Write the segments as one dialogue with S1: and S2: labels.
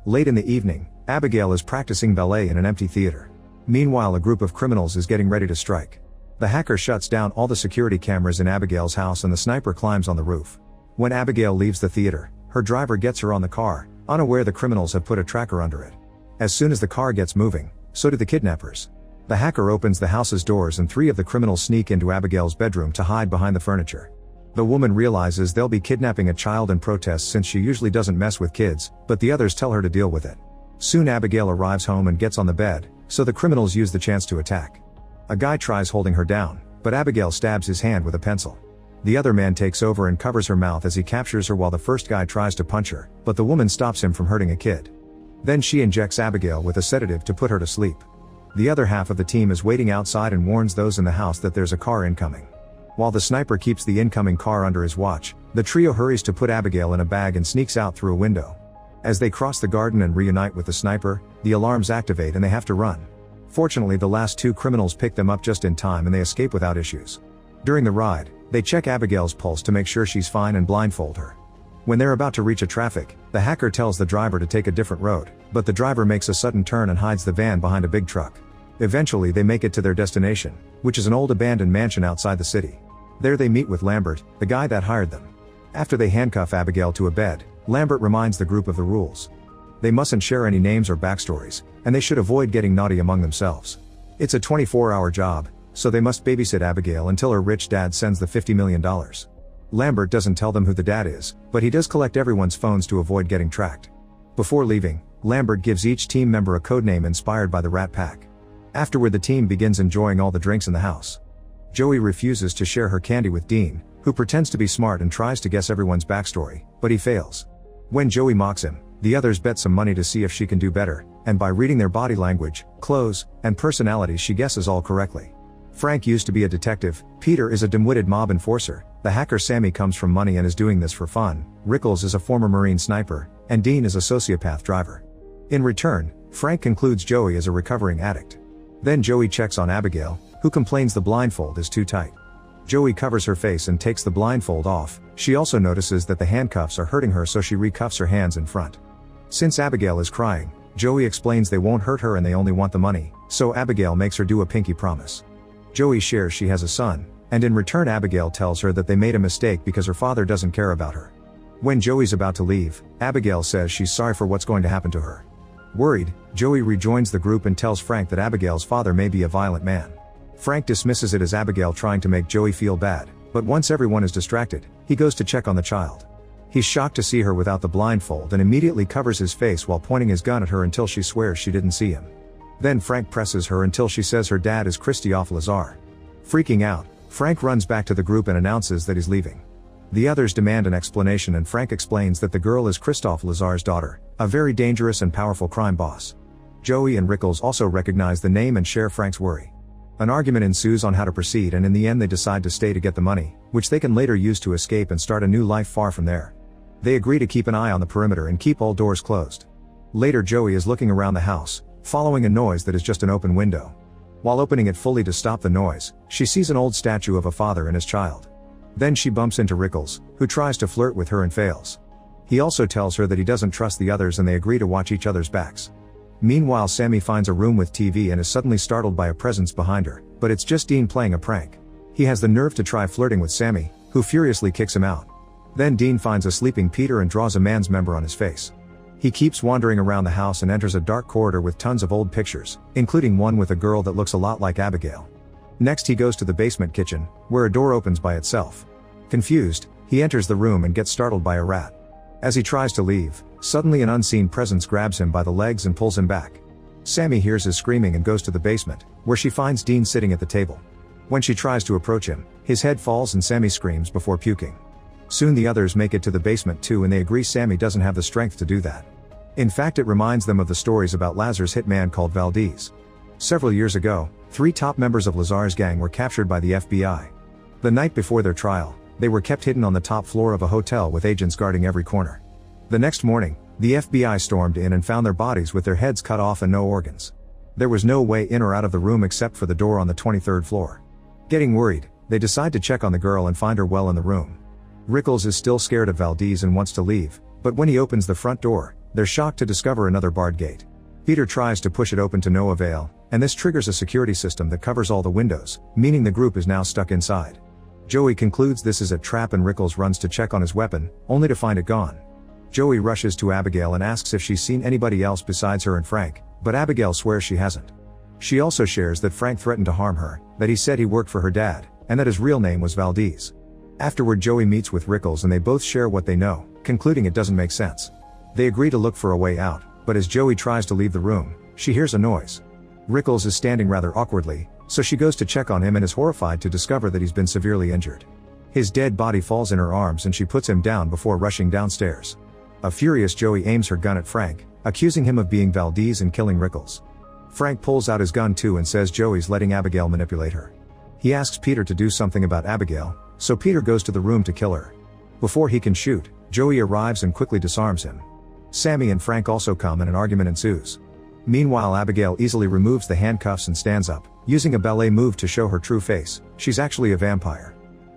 S1: Late in the evening, Abigail is practicing ballet in an empty theater. Meanwhile, a group of criminals is getting ready to strike. The hacker shuts down all the security cameras in Abigail's house and the sniper climbs on the roof. When Abigail leaves the theater, her driver gets her on the car, unaware the criminals have put a tracker under it. As soon as the car gets moving, so do the kidnappers. The hacker opens the house's doors and 3 of the criminals sneak into Abigail's bedroom to hide behind the furniture. The woman realizes they'll be kidnapping a child and protests since she usually doesn't mess with kids, but the others tell her to deal with it. Soon Abigail arrives home and gets on the bed, so the criminals use the chance to attack. A guy tries holding her down, but Abigail stabs his hand with a pencil. The other man takes over and covers her mouth as he captures her while the first guy tries to punch her, but the woman stops him from hurting a kid. Then she injects Abigail with a sedative to put her to sleep. The other half of the team is waiting outside and warns those in the house that there's a car incoming. While the sniper keeps the incoming car under his watch, the trio hurries to put Abigail in a bag and sneaks out through a window. As they cross the garden and reunite with the sniper, the alarms activate and they have to run. Fortunately, the last 2 criminals pick them up just in time and they escape without issues. During the ride, they check Abigail's pulse to make sure she's fine and blindfold her. When they're about to reach a traffic, the hacker tells the driver to take a different road, but the driver makes a sudden turn and hides the van behind a big truck. Eventually they make it to their destination, which is an old abandoned mansion outside the city. There they meet with Lambert, the guy that hired them. After they handcuff Abigail to a bed, Lambert reminds the group of the rules. They mustn't share any names or backstories, and they should avoid getting naughty among themselves. It's a 24-hour job, so they must babysit Abigail until her rich dad sends the $50 million. Lambert doesn't tell them who the dad is, but he does collect everyone's phones to avoid getting tracked. Before leaving, Lambert gives each team member a codename inspired by the Rat Pack. Afterward, the team begins enjoying all the drinks in the house. Joey refuses to share her candy with Dean, who pretends to be smart and tries to guess everyone's backstory, but he fails. When Joey mocks him, the others bet some money to see if she can do better, and by reading their body language, clothes, and personalities she guesses all correctly. Frank used to be a detective, Peter is a dim-witted mob enforcer, the hacker Sammy comes from money and is doing this for fun, Rickles is a former Marine sniper, and Dean is a sociopath driver. In return, Frank concludes Joey is a recovering addict. Then Joey checks on Abigail, who complains the blindfold is too tight. Joey covers her face and takes the blindfold off. She also notices that the handcuffs are hurting her, so she recuffs her hands in front. Since Abigail is crying, Joey explains they won't hurt her and they only want the money, so Abigail makes her do a pinky promise. Joey shares she has a son, and in return Abigail tells her that they made a mistake because her father doesn't care about her. When Joey's about to leave, Abigail says she's sorry for what's going to happen to her. Worried, Joey rejoins the group and tells Frank that Abigail's father may be a violent man. Frank dismisses it as Abigail trying to make Joey feel bad, but once everyone is distracted, he goes to check on the child. He's shocked to see her without the blindfold and immediately covers his face while pointing his gun at her until she swears she didn't see him. Then Frank presses her until she says her dad is Christophe Lazar. Freaking out, Frank runs back to the group and announces that he's leaving. The others demand an explanation and Frank explains that the girl is Christophe Lazar's daughter, a very dangerous and powerful crime boss. Joey and Rickles also recognize the name and share Frank's worry. An argument ensues on how to proceed, and in the end they decide to stay to get the money, which they can later use to escape and start a new life far from there. They agree to keep an eye on the perimeter and keep all doors closed. Later Joey is looking around the house, following a noise that is just an open window. While opening it fully to stop the noise, she sees an old statue of a father and his child. Then she bumps into Rickles, who tries to flirt with her and fails. He also tells her that he doesn't trust the others and they agree to watch each other's backs. Meanwhile, Sammy finds a room with TV and is suddenly startled by a presence behind her, but it's just Dean playing a prank. He has the nerve to try flirting with Sammy, who furiously kicks him out. Then Dean finds a sleeping Peter and draws a man's member on his face. He keeps wandering around the house and enters a dark corridor with tons of old pictures, including one with a girl that looks a lot like Abigail. Next he goes to the basement kitchen, where a door opens by itself. Confused, he enters the room and gets startled by a rat. As he tries to leave, suddenly an unseen presence grabs him by the legs and pulls him back. Sammy hears his screaming and goes to the basement, where she finds Dean sitting at the table. When she tries to approach him, his head falls and Sammy screams before puking. Soon the others make it to the basement too, and they agree Sammy doesn't have the strength to do that. In fact, it reminds them of the stories about Lazar's hitman called Valdez. Several years ago, 3 top members of Lazar's gang were captured by the FBI. The night before their trial, they were kept hidden on the top floor of a hotel with agents guarding every corner. The next morning, the FBI stormed in and found their bodies with their heads cut off and no organs. There was no way in or out of the room except for the door on the 23rd floor. Getting worried, they decide to check on the girl and find her well in the room. Rickles is still scared of Valdez and wants to leave, but when he opens the front door, They're shocked to discover another barred gate. Peter tries to push it open to no avail, and this triggers a security system that covers all the windows, meaning the group is now stuck inside. Joey concludes this is a trap and Rickles runs to check on his weapon, only to find it gone. Joey rushes to Abigail and asks if she's seen anybody else besides her and Frank, but Abigail swears she hasn't. She also shares that Frank threatened to harm her, that he said he worked for her dad, and that his real name was Valdez. Afterward, Joey meets with Rickles and they both share what they know, concluding it doesn't make sense. They agree to look for a way out, but as Joey tries to leave the room, she hears a noise. Rickles is standing rather awkwardly, so she goes to check on him and is horrified to discover that he's been severely injured. His dead body falls in her arms and she puts him down before rushing downstairs. A furious Joey aims her gun at Frank, accusing him of being Valdez and killing Rickles. Frank pulls out his gun too and says Joey's letting Abigail manipulate her. He asks Peter to do something about Abigail, so Peter goes to the room to kill her. Before he can shoot, Joey arrives and quickly disarms him. Sammy and Frank also come and an argument ensues. Meanwhile, Abigail easily removes the handcuffs and stands up, using a ballet move to show her true face. She's actually a vampire.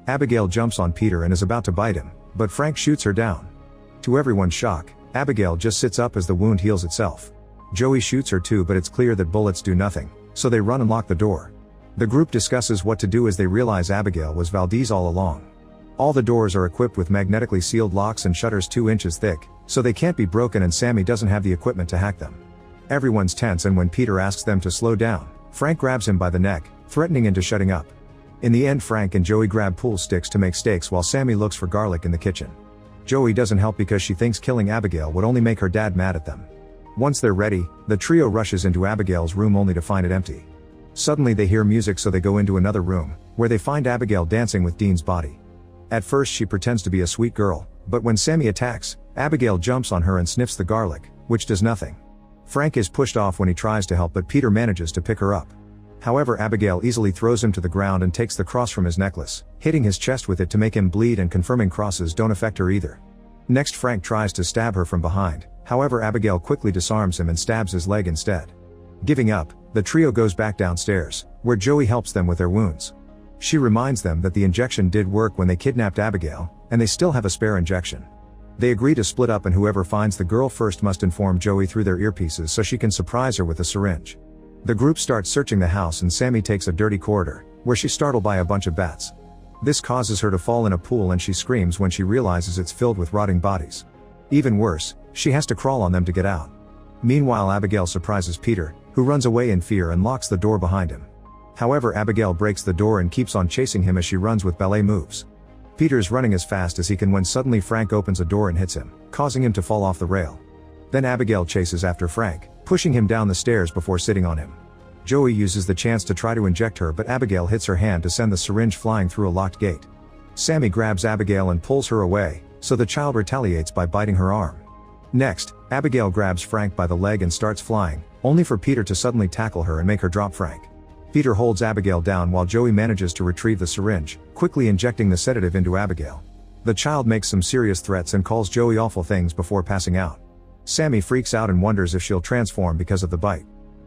S1: Abigail jumps on Peter and is about to bite him, but Frank shoots her down. To everyone's shock, Abigail just sits up as the wound heals itself. Joey shoots her too, but it's clear that bullets do nothing, so they run and lock the door. The group discusses what to do as they realize Abigail was Valdez all along. All the doors are equipped with magnetically sealed locks and shutters 2 inches thick, so they can't be broken, and Sammy doesn't have the equipment to hack them. Everyone's tense, and when Peter asks them to slow down, Frank grabs him by the neck, threatening into shutting up. In the end, Frank and Joey grab pool sticks to make steaks while Sammy looks for garlic in the kitchen. Joey doesn't help because she thinks killing Abigail would only make her dad mad at them. Once they're ready, the trio rushes into Abigail's room only to find it empty. Suddenly they hear music, so they go into another room, where they find Abigail dancing with Dean's body. At first she pretends to be a sweet girl, but when Sammy attacks, Abigail jumps on her and sniffs the garlic, which does nothing. Frank is pushed off when he tries to help, but Peter manages to pick her up. However, Abigail easily throws him to the ground and takes the cross from his necklace, hitting his chest with it to make him bleed and confirming crosses don't affect her either. Next, Frank tries to stab her from behind, however Abigail quickly disarms him and stabs his leg instead. Giving up, the trio goes back downstairs, where Joey helps them with their wounds. She reminds them that the injection did work when they kidnapped Abigail, and they still have a spare injection. They agree to split up, and whoever finds the girl first must inform Joey through their earpieces so she can surprise her with a syringe. The group starts searching the house and Sammy takes a dirty corridor, where she's startled by a bunch of bats. This causes her to fall in a pool and she screams when she realizes it's filled with rotting bodies. Even worse, she has to crawl on them to get out. Meanwhile, Abigail surprises Peter, who runs away in fear and locks the door behind him. However, Abigail breaks the door and keeps on chasing him as she runs with ballet moves. Peter's running as fast as he can when suddenly Frank opens a door and hits him, causing him to fall off the rail. Then Abigail chases after Frank, pushing him down the stairs before sitting on him. Joey uses the chance to try to inject her, but Abigail hits her hand to send the syringe flying through a locked gate. Sammy grabs Abigail and pulls her away, so the child retaliates by biting her arm. Next, Abigail grabs Frank by the leg and starts flying, only for Peter to suddenly tackle her and make her drop Frank. Peter holds Abigail down while Joey manages to retrieve the syringe, quickly injecting the sedative into Abigail. The child makes some serious threats and calls Joey awful things before passing out. Sammy freaks out and wonders if she'll transform because of the bite.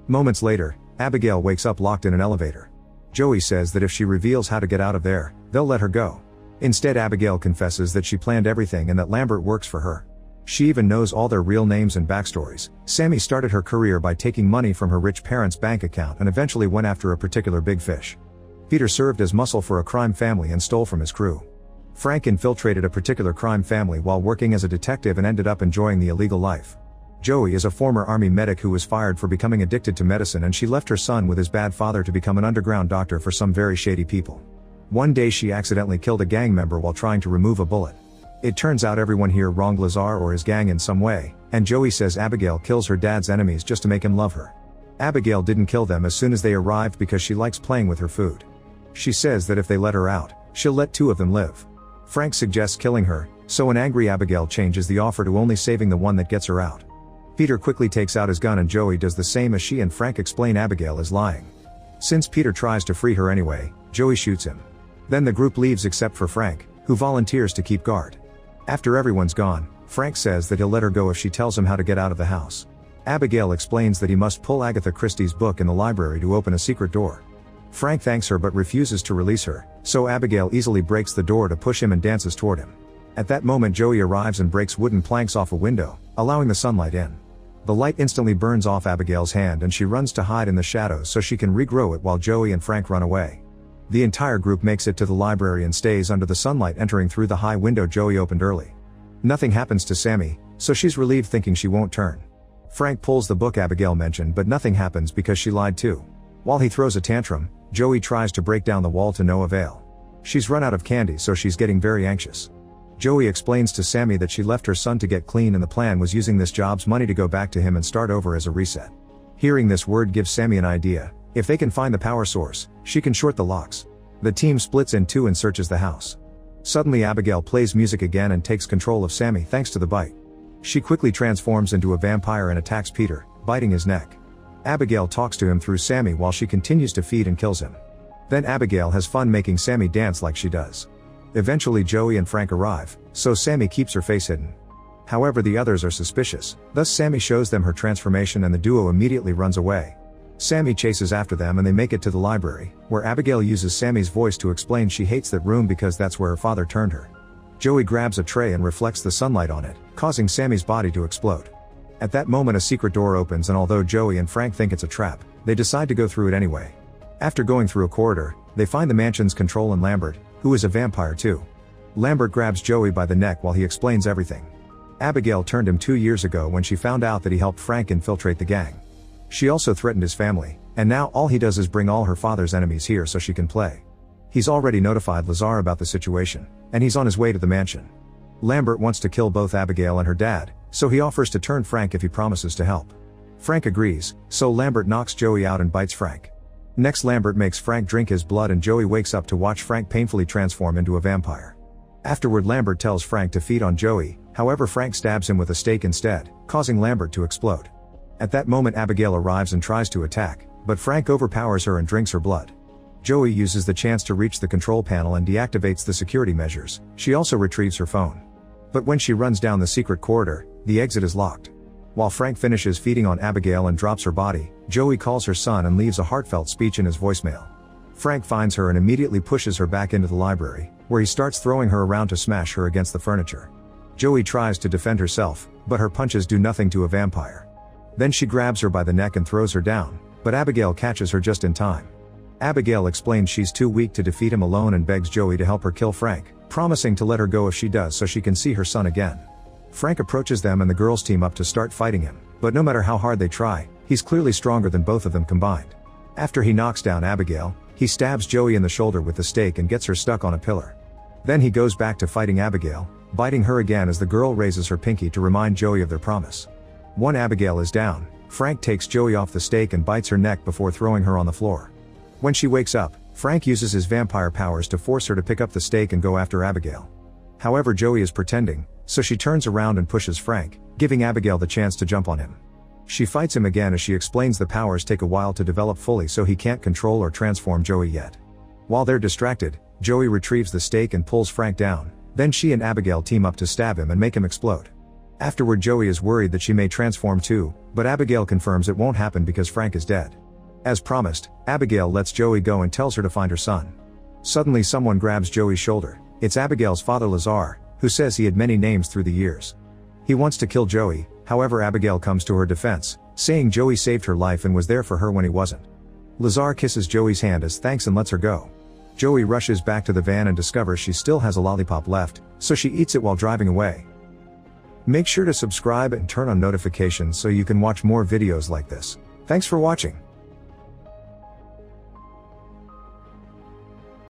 S1: Moments later, Abigail wakes up locked in an elevator. Joey says that if she reveals how to get out of there, they'll let her go. Instead, Abigail confesses that she planned everything and that Lambert works for her. She even knows all their real names and backstories. Sammy started her career by taking money from her rich parents' bank account and eventually went after a particular big fish. Peter served as muscle for a crime family and stole from his crew. Frank infiltrated a particular crime family while working as a detective and ended up enjoying the illegal life. Joey is a former army medic who was fired for becoming addicted to medicine, and she left her son with his bad father to become an underground doctor for some very shady people. One day she accidentally killed a gang member while trying to remove a bullet. It turns out everyone here wronged Lazar or his gang in some way, and Joey says Abigail kills her dad's enemies just to make him love her. Abigail didn't kill them as soon as they arrived because she likes playing with her food. She says that if they let her out, she'll let 2 of them live. Frank suggests killing her, so an angry Abigail changes the offer to only saving the one that gets her out. Peter quickly takes out his gun and Joey does the same as she and Frank explain Abigail is lying. Since Peter tries to free her anyway, Joey shoots him. Then the group leaves except for Frank, who volunteers to keep guard. After everyone's gone, Frank says that he'll let her go if she tells him how to get out of the house. Abigail explains that he must pull Agatha Christie's book in the library to open a secret door. Frank thanks her but refuses to release her, so Abigail easily breaks the door to push him and dances toward him. At that moment Joey arrives and breaks wooden planks off a window, allowing the sunlight in. The light instantly burns off Abigail's hand and she runs to hide in the shadows so she can regrow it while Joey and Frank run away. The entire group makes it to the library and stays under the sunlight, entering through the high window Joey opened early. Nothing happens to Sammy, so she's relieved, thinking she won't turn. Frank pulls the book Abigail mentioned, but nothing happens because she lied too. While he throws a tantrum, Joey tries to break down the wall to no avail. She's run out of candy, so she's getting very anxious. Joey explains to Sammy that she left her son to get clean and the plan was using this job's money to go back to him and start over as a reset. Hearing this word gives Sammy an idea. If they can find the power source, she can short the locks. The team splits in two and searches the house. Suddenly Abigail plays music again and takes control of Sammy thanks to the bite. She quickly transforms into a vampire and attacks Peter, biting his neck. Abigail talks to him through Sammy while she continues to feed and kills him. Then Abigail has fun making Sammy dance like she does. Eventually Joey and Frank arrive, so Sammy keeps her face hidden. However, the others are suspicious, thus Sammy shows them her transformation and the duo immediately runs away. Sammy chases after them and they make it to the library, where Abigail uses Sammy's voice to explain she hates that room because that's where her father turned her. Joey grabs a tray and reflects the sunlight on it, causing Sammy's body to explode. At that moment a secret door opens and although Joey and Frank think it's a trap, they decide to go through it anyway. After going through a corridor, they find the mansion's control and Lambert, who is a vampire too. Lambert grabs Joey by the neck while he explains everything. Abigail turned him 2 years ago when she found out that he helped Frank infiltrate the gang. She also threatened his family, and now all he does is bring all her father's enemies here so she can play. He's already notified Lazar about the situation, and he's on his way to the mansion. Lambert wants to kill both Abigail and her dad, so he offers to turn Frank if he promises to help. Frank agrees, so Lambert knocks Joey out and bites Frank. Next Lambert makes Frank drink his blood and Joey wakes up to watch Frank painfully transform into a vampire. Afterward Lambert tells Frank to feed on Joey, however Frank stabs him with a stake instead, causing Lambert to explode. At that moment Abigail arrives and tries to attack, but Frank overpowers her and drinks her blood. Joey uses the chance to reach the control panel and deactivates the security measures. She also retrieves her phone. But when she runs down the secret corridor, the exit is locked. While Frank finishes feeding on Abigail and drops her body, Joey calls her son and leaves a heartfelt speech in his voicemail. Frank finds her and immediately pushes her back into the library, where he starts throwing her around to smash her against the furniture. Joey tries to defend herself, but her punches do nothing to a vampire. Then she grabs her by the neck and throws her down, but Abigail catches her just in time. Abigail explains she's too weak to defeat him alone and begs Joey to help her kill Frank, promising to let her go if she does so she can see her son again. Frank approaches them and the girls team up to start fighting him, but no matter how hard they try, he's clearly stronger than both of them combined. After he knocks down Abigail, he stabs Joey in the shoulder with the stake and gets her stuck on a pillar. Then he goes back to fighting Abigail, biting her again as the girl raises her pinky to remind Joey of their promise. When Abigail is down, Frank takes Joey off the stake and bites her neck before throwing her on the floor. When she wakes up, Frank uses his vampire powers to force her to pick up the stake and go after Abigail. However, Joey is pretending, so she turns around and pushes Frank, giving Abigail the chance to jump on him. She fights him again as she explains the powers take a while to develop fully, so he can't control or transform Joey yet. While they're distracted, Joey retrieves the stake and pulls Frank down, then she and Abigail team up to stab him and make him explode. Afterward Joey is worried that she may transform too, but Abigail confirms it won't happen because Frank is dead. As promised, Abigail lets Joey go and tells her to find her son. Suddenly someone grabs Joey's shoulder. It's Abigail's father Lazar, who says he had many names through the years. He wants to kill Joey, however Abigail comes to her defense, saying Joey saved her life and was there for her when he wasn't. Lazar kisses Joey's hand as thanks and lets her go. Joey rushes back to the van and discovers she still has a lollipop left, so she eats it while driving away. Make sure to subscribe and turn on notifications so you can watch more videos like this. Thanks for watching.